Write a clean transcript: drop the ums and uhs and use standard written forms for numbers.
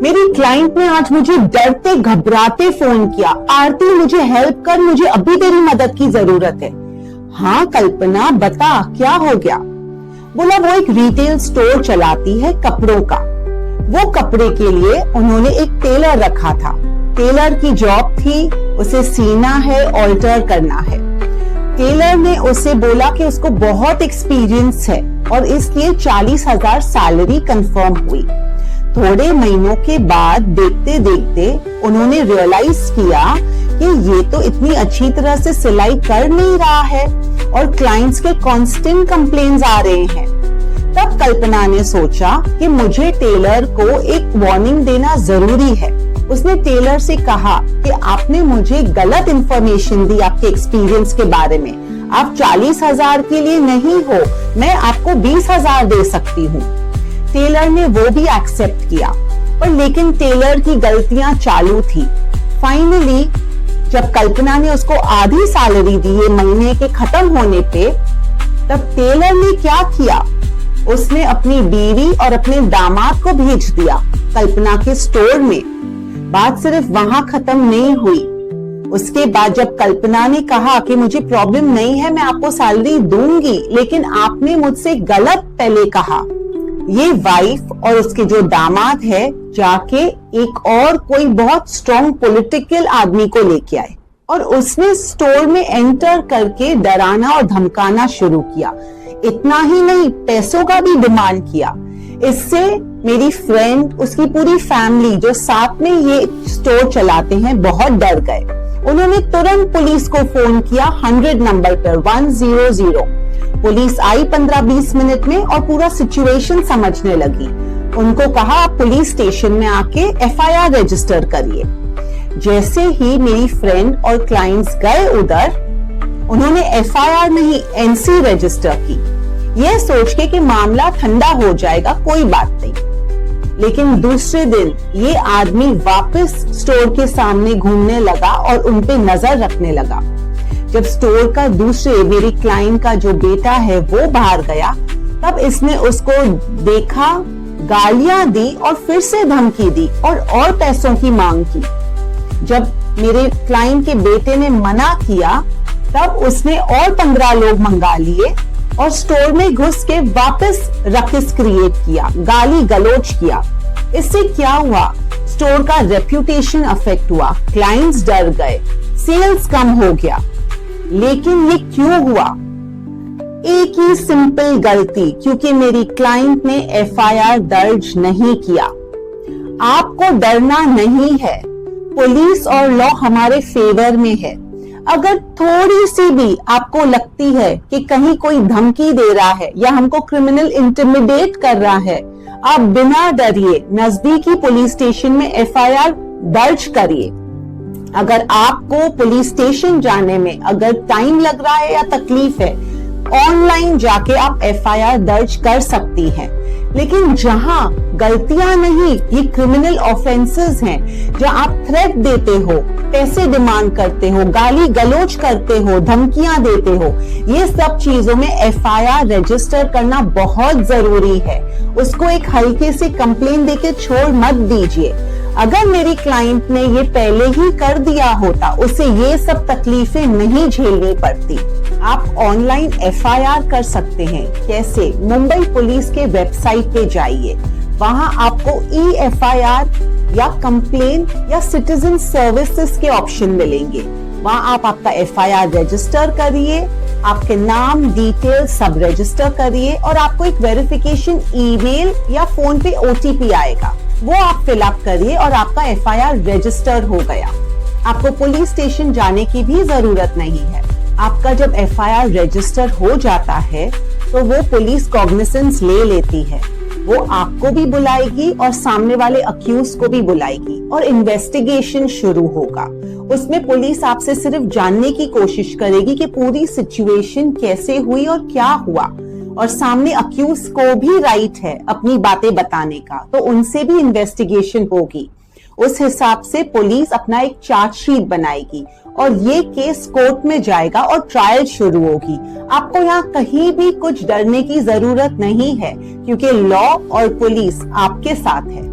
मेरी क्लाइंट ने आज मुझे डरते घबराते फोन किया, आरती मुझे हेल्प कर, मुझे अभी तेरी मदद की जरूरत है। हाँ कल्पना बता क्या हो गया। बोला वो एक रिटेल स्टोर चलाती है कपड़ों का। वो कपड़े के लिए उन्होंने एक टेलर रखा था। टेलर की जॉब थी उसे सीना है, ऑल्टर करना है। टेलर ने उसे बोला कि उसको बहुत एक्सपीरियंस है और इसलिए 40,000 सैलरी कंफर्म हुई। थोड़े महीनों के बाद देखते देखते उन्होंने रियलाइज किया कि ये तो इतनी अच्छी तरह से सिलाई कर नहीं रहा है और क्लाइंट्स के कांस्टेंट कंप्लेन्स आ रहे हैं। तब कल्पना ने सोचा कि मुझे टेलर को एक वार्निंग देना जरूरी है। उसने टेलर से कहा कि आपने मुझे गलत इंफॉर्मेशन दी आपके एक्सपीरियंस के बारे में। आप 40,000 के लिए नहीं हो, मैं आपको 20,000 दे सकती हूँ। टेलर ने वो भी एक्सेप्ट किया, पर लेकिन टेलर की गलतियां चालू थी। फाइनली जब कल्पना ने उसको आधी सैलरी दी ये महीने के खत्म होने पे, तब टेलर ने क्या किया, उसने अपनी बीवी और अपने दामाद को भेज दिया कल्पना के स्टोर में। बात सिर्फ वहां खत्म नहीं हुई। उसके बाद जब कल्पना ने कहा कि मुझे प्रॉब्लम नहीं है, मैं आपको सैलरी दूंगी, लेकिन आपने मुझसे गलत पहले कहा, ये वाइफ और उसके जो दामाद है जाके एक और कोई बहुत स्ट्रॉन्ग पॉलिटिकल आदमी को लेके आए और उसने स्टोर में एंटर करके डराना और धमकाना शुरू किया। इतना ही नहीं, पैसों का भी डिमांड किया। इससे मेरी फ्रेंड, उसकी पूरी फैमिली जो साथ में ये स्टोर चलाते हैं, बहुत डर गए। उन्होंने तुरंत पुलिस को फोन किया 100 नंबर पर 100। पुलिस आई 15-20 मिनट में और पूरा सिचुएशन समझने लगी। उनको कहा आप पुलिस स्टेशन में आके FIR रजिस्टर करिए। जैसे ही मेरी फ्रेंड और क्लाइंट्स गए उधर, उन्होंने FIR नहीं NC रजिस्टर की, यह सोच के कि मामला ठंडा हो जाएगा, कोई बात नहीं। लेकिन दूसरे दिन ये आदमी वापस स्टोर के सामने घूमने लगा और उनपे नजर रखने लगा। जब स्टोर का दूसरे मेरी क्लाइंट का जो बेटा है वो बाहर गया, तब इसने उसको देखा, गालियां दी और फिर से धमकी दी और पैसों की मांग की। जब मेरे क्लाइंट के बेटे ने मना किया, तब उसने और 15 लोग मंगा लिए और स्टोर में घुस के वापस रकिस क्रिएट किया, गाली गलौज किया। इससे क्या हुआ, स्टोर का रेप्यूटेशन अफेक्ट हुआ, क्लाइंट्स डर गए, सेल्स कम हो गया। लेकिन ये क्यों हुआ? एक ही सिंपल गलती, क्योंकि मेरी क्लाइंट ने FIR दर्ज नहीं किया। आपको डरना नहीं है, पुलिस और लॉ हमारे फेवर में है। अगर थोड़ी सी भी आपको लगती है कि कहीं कोई धमकी दे रहा है या हमको क्रिमिनल इंटिमिडेट कर रहा है, आप बिना डरिए नजदीकी पुलिस स्टेशन में FIR दर्ज करिए। अगर आपको पुलिस स्टेशन जाने में अगर टाइम लग रहा है या तकलीफ है, ऑनलाइन जाके आप FIR दर्ज कर सकती हैं। लेकिन जहां गलतियां नहीं, ये क्रिमिनल ऑफेंसेस हैं, जहां आप थ्रेट देते हो, पैसे डिमांड करते हो, गाली गलौज करते हो, धमकियां देते हो, ये सब चीजों में FIR रजिस्टर करना बहुत जरूरी है। उसको एक हल्के से कंप्लेन देके छोड़ मत दीजिए। अगर मेरी क्लाइंट ने ये पहले ही कर दिया होता, उसे ये सब तकलीफें नहीं झेलनी पड़ती। आप ऑनलाइन FIR कर सकते हैं। कैसे? मुंबई पुलिस के वेबसाइट पे जाइए, वहां आपको E-FIR या कंप्लेन या सिटीजन सर्विसेज के ऑप्शन मिलेंगे। वहां आप आपका FIR रजिस्टर करिए, आपके नाम डिटेल सब रजिस्टर करिए और आपको एक वेरिफिकेशन ईमेल या फोन पे OTP आएगा, वो आप फिलअप करिए और आपका FIR रजिस्टर हो गया। आपको पुलिस स्टेशन जाने की भी जरूरत नहीं है। आपका जब FIR रजिस्टर हो जाता है तो वो पुलिस कॉग्निसेंस ले लेती है। वो आपको भी बुलाएगी और सामने वाले अक्यूज को भी बुलाएगी और इन्वेस्टिगेशन शुरू होगा। उसमें पुलिस आपसे सिर्फ जानने की कोशिश करेगी कि पूरी सिचुएशन कैसे हुई और क्या हुआ, और सामने अक्यूज को भी राइट है अपनी बातें बताने का, तो उनसे भी इन्वेस्टिगेशन होगी। उस हिसाब से पुलिस अपना एक चार्जशीट बनाएगी और ये केस कोर्ट में जाएगा और ट्रायल शुरू होगी। आपको यहाँ कहीं भी कुछ डरने की जरूरत नहीं है, क्योंकि लॉ और पुलिस आपके साथ है।